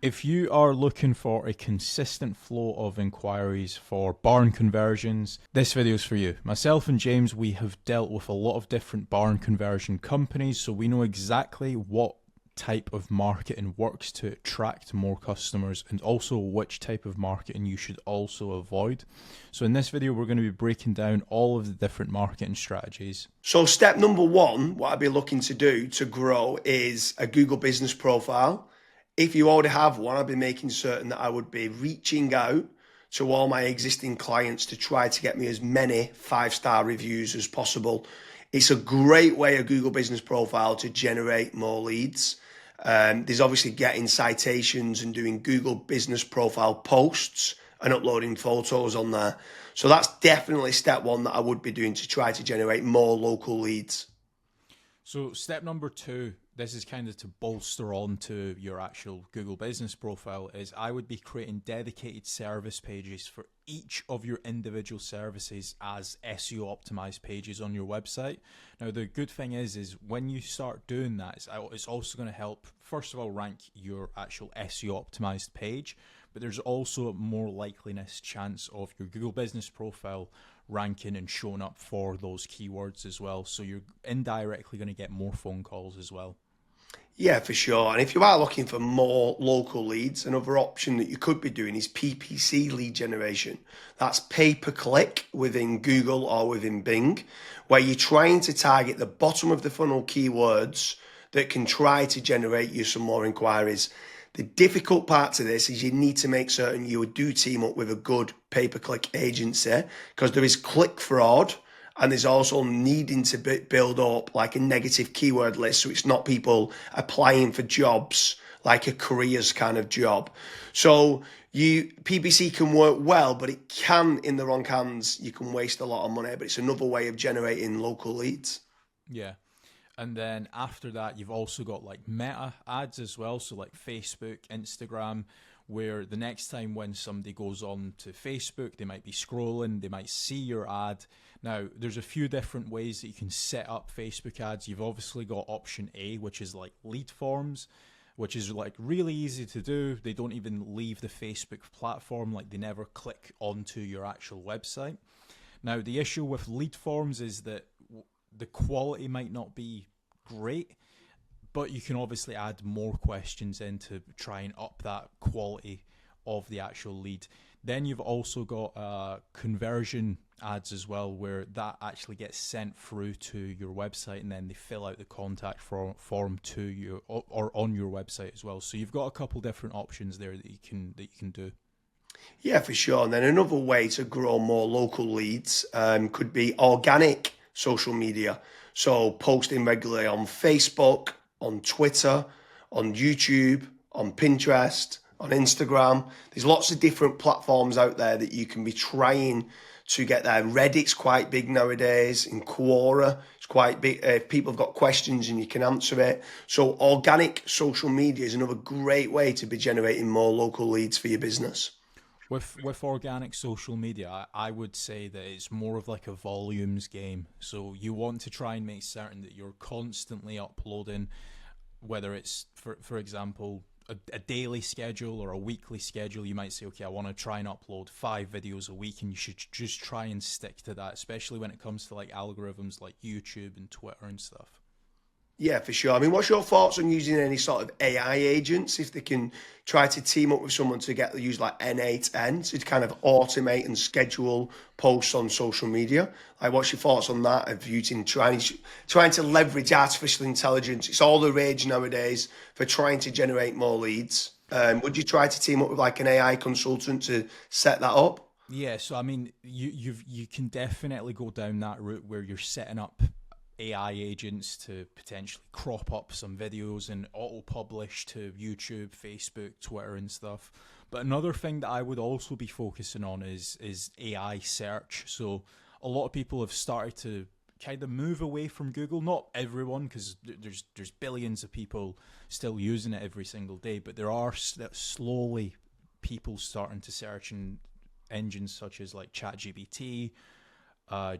If you are looking for a consistent flow of inquiries for barn conversions, this video is for you. Myself and James, we have dealt with a lot of different barn conversion companies, so we know exactly what type of marketing works to attract more customers and also which type of marketing you should also avoid. So in this video, we're going to be breaking down all of the different marketing strategies. So step number one, what I'd be looking to do to grow is a Google business profile. If you already have one, I'd be making certain that I would be reaching out to all my existing clients to try to get me as many 5-star reviews as possible. It's a great way, a Google business profile, to generate more leads. There's obviously getting citations and doing Google business profile posts and uploading photos on there. So that's definitely step one that I would be doing to try to generate more local leads. So step number two, this is kind of to bolster on to your actual Google business profile, is I would be creating dedicated service pages for each of your individual services as SEO optimized pages on your website. Now, the good thing is when you start doing that, it's also going to help, first of all, rank your actual SEO optimized page, but there's also a more likeliness chance of your Google business profile ranking and showing up for those keywords as well. So you're indirectly going to get more phone calls as well. Yeah, for sure. And if you are looking for more local leads, another option that you could be doing is PPC lead generation. That's pay per click within Google or within Bing, where you're trying to target the bottom of the funnel keywords that can try to generate you some more inquiries. The difficult part to this is you need to make certain you do team up with a good pay-per-click agency, because there is click fraud and there's also needing to build up like a negative keyword list, so it's not people applying for jobs like a careers kind of job. So PPC can work well, but it can, in the wrong hands, you can waste a lot of money, but it's another way of generating local leads. Yeah. And then after that, you've also got like meta ads as well. So like Facebook, Instagram, where the next time when somebody goes on to Facebook, they might be scrolling, they might see your ad. Now, there's a few different ways that you can set up Facebook ads. You've obviously got option A, which is like lead forms, which is like really easy to do. They don't even leave the Facebook platform, like they never click onto your actual website. Now, the issue with lead forms is that the quality might not be great, but you can obviously add more questions in to try and up that quality of the actual lead. Then you've also got conversion ads as well, where that actually gets sent through to your website and then they fill out the contact form to you or on your website as well. So you've got a couple different options there that you can do. Yeah, for sure. And then another way to grow more local leads could be organic social media. So posting regularly on Facebook, on Twitter, on YouTube, on Pinterest, on Instagram. There's lots of different platforms out there that you can be trying to get there. Reddit's quite big nowadays. In Quora, it's quite big. If people have got questions and you can answer it. So organic social media is another great way to be generating more local leads for your business. With organic social media, I would say that it's more of like a volumes game. So you want to try and make certain that you're constantly uploading, whether it's, for example, a daily schedule or a weekly schedule. You might say, okay, I want to try and upload 5 videos a week, and you should just try and stick to that, especially when it comes to like algorithms like YouTube and Twitter and stuff. Yeah, for sure. I mean, what's your thoughts on using any sort of AI agents, if they can try to team up with someone to use like N8N to kind of automate and schedule posts on social media? Like, what's your thoughts on that? Of using trying to leverage artificial intelligence? It's all the rage nowadays for trying to generate more leads. Would you try to team up with like an AI consultant to set that up? Yeah, so I mean, you can definitely go down that route where you're setting up AI agents to potentially crop up some videos and auto-publish to YouTube, Facebook, Twitter and stuff. But another thing that I would also be focusing on is AI search. So a lot of people have started to kind of move away from Google. Not everyone, because there's billions of people still using it every single day, but there are slowly people starting to search in engines such as like ChatGPT,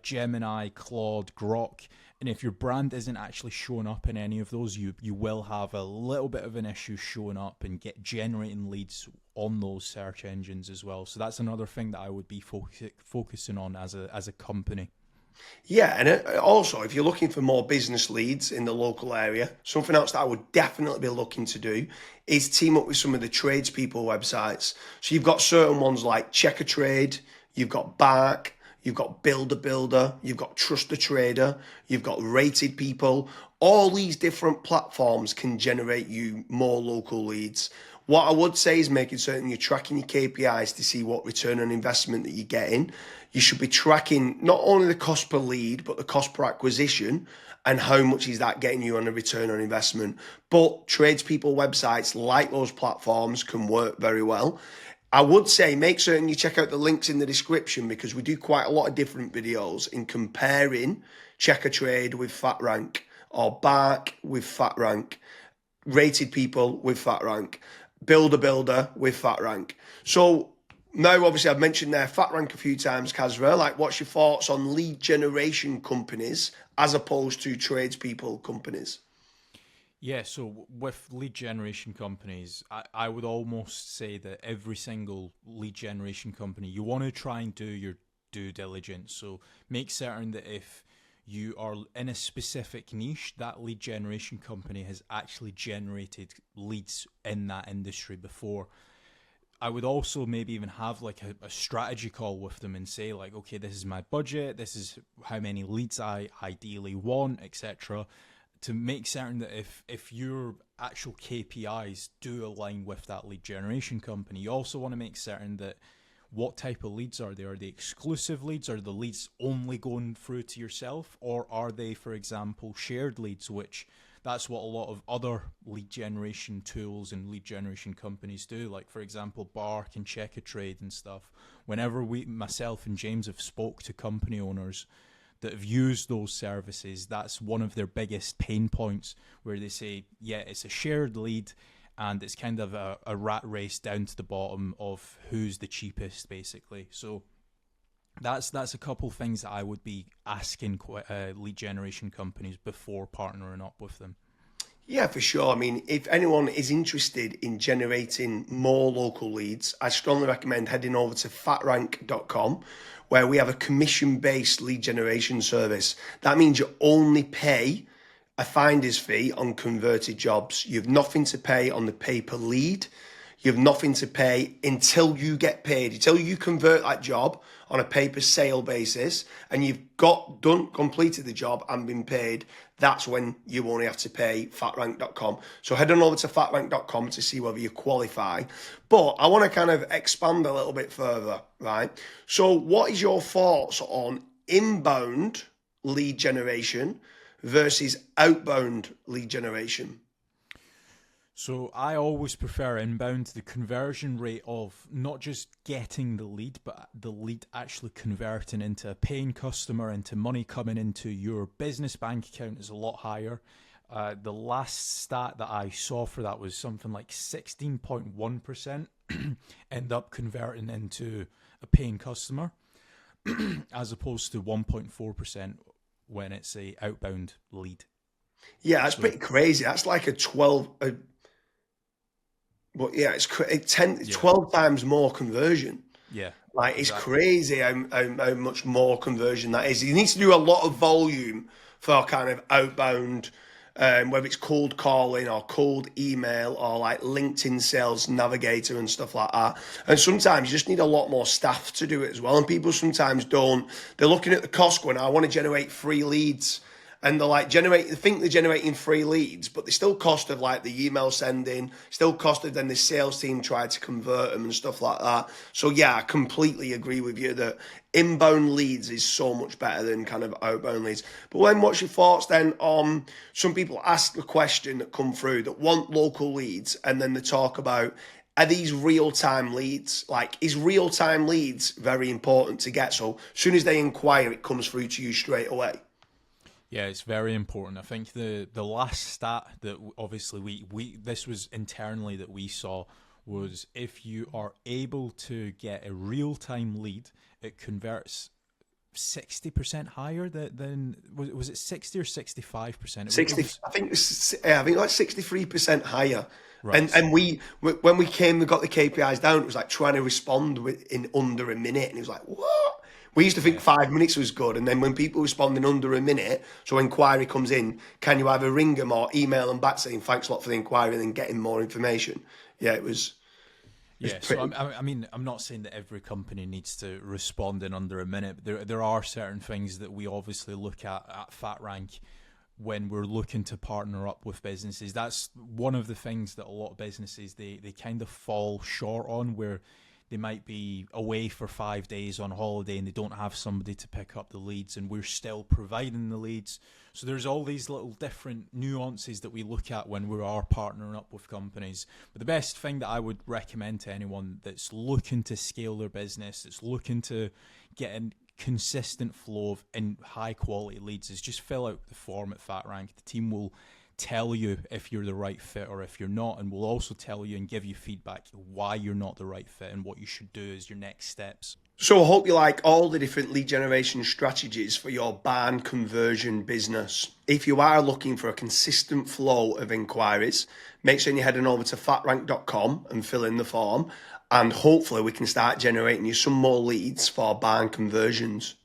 Gemini, Claude, Grok. And if your brand isn't actually showing up in any of those, you will have a little bit of an issue showing up and get generating leads on those search engines as well. So that's another thing that I would be focusing on as a company. Yeah, and also if you're looking for more business leads in the local area, something else that I would definitely be looking to do is team up with some of the tradespeople websites. So you've got certain ones like Checker Trade, you've got Bark, you've got Builder Builder, you've got Trust the Trader, you've got Rated People. All these different platforms can generate you more local leads. What I would say is making certain you're tracking your KPIs to see what return on investment that you're getting. You should be tracking not only the cost per lead, but the cost per acquisition and how much is that getting you on a return on investment. But tradespeople websites like those platforms can work very well. I would say make certain you check out the links in the description because we do quite a lot of different videos in comparing Checker Trade with FatRank or Bark with FatRank, Rated People with FatRank, Builder with FatRank. So now, obviously, I've mentioned there FatRank a few times, Kasra. Like, what's your thoughts on lead generation companies as opposed to tradespeople companies? Yeah, so with lead generation companies, I would almost say that every single lead generation company, you want to try and do your due diligence. So make certain that if you are in a specific niche, that lead generation company has actually generated leads in that industry before. I would also maybe even have like a strategy call with them and say like, okay, this is my budget, this is how many leads I ideally want, etc. To make certain that if your actual KPIs do align with that lead generation company, you also want to make certain that what type of leads are they? Are they exclusive leads? Are the leads only going through to yourself? Or are they, for example, shared leads, which that's what a lot of other lead generation tools and lead generation companies do. Like, for example, Bark and Check a Trade and stuff. Whenever myself and James have spoke to company owners that have used those services, that's one of their biggest pain points where they say, yeah, it's a shared lead and it's kind of a rat race down to the bottom of who's the cheapest, basically. So that's a couple things that I would be asking lead generation companies before partnering up with them. Yeah, for sure. I mean, if anyone is interested in generating more local leads, I strongly recommend heading over to fatrank.com, where we have a commission-based lead generation service. That means you only pay a finder's fee on converted jobs. You have nothing to pay on the pay per lead. You have nothing to pay until you get paid, until you convert that job on a pay per sale basis and you've completed the job and been paid. That's when you only have to pay fatrank.com. So head on over to fatrank.com to see whether you qualify. But I want to kind of expand a little bit further, right? So what is your thoughts on inbound lead generation versus outbound lead generation? So I always prefer inbound. The conversion rate of not just getting the lead, but the lead actually converting into a paying customer, into money coming into your business bank account is a lot higher. The last stat that I saw for that was something like 16.1% end up converting into a paying customer, as opposed to 1.4% when it's a outbound lead. Yeah, that's So pretty crazy. That's like a 12, but yeah, it's 10, yeah, 12 times more conversion. yeah, Like, it's exactly. crazy how much more conversion that is. You need to do a lot of volume for kind of outbound, whether it's cold calling or cold email or like LinkedIn Sales Navigator and stuff like that. And sometimes you just need a lot more staff to do it as well. And people sometimes don't. They're looking at the cost going, I want to generate free leads. And they're like they think they're generating free leads, but they still cost of like the email sending, still cost of then the sales team try to convert them and stuff like that. So yeah, I completely agree with you that inbound leads is so much better than kind of outbound leads. But when what's your thoughts then on some people ask the question that come through that want local leads and then they talk about are these real-time leads? Like, is real-time leads very important to get? So as soon as they inquire, it comes through to you straight away. Yeah, it's very important. I think the last stat that obviously we this was internally that we saw was if you are able to get a real time lead, it converts 60% higher than was it 60 or 65%? It 60, was I think I think like 63% higher. And right. when we came and got the KPIs down, it was like trying to respond in under a minute, and it was like, what? We used to think Yeah. 5 minutes was good, and then when people respond in under a minute, so inquiry comes in, can you either ring them or email them back saying thanks a lot for the inquiry, and then getting more information? Yeah, it was Yeah, so pretty. I mean, I'm not saying that every company needs to respond in under a minute. But there are certain things that we obviously look at FatRank when we're looking to partner up with businesses. That's one of the things that a lot of businesses they kind of fall short on, where they might be away for 5 days on holiday and they don't have somebody to pick up the leads, and we're still providing the leads. So there's all these little different nuances that we look at when we are partnering up with companies. But the best thing that I would recommend to anyone that's looking to scale their business, that's looking to get a consistent flow of and high quality leads, is just fill out the form at FatRank. The team will tell you if you're the right fit or if you're not, and we'll also tell you and give you feedback why you're not the right fit and what you should do as your next steps. So I hope you like all the different lead generation strategies for your barn conversion business. If you are looking for a consistent flow of inquiries, make sure you're heading over to fatrank.com and fill in the form. And hopefully we can start generating you some more leads for barn conversions.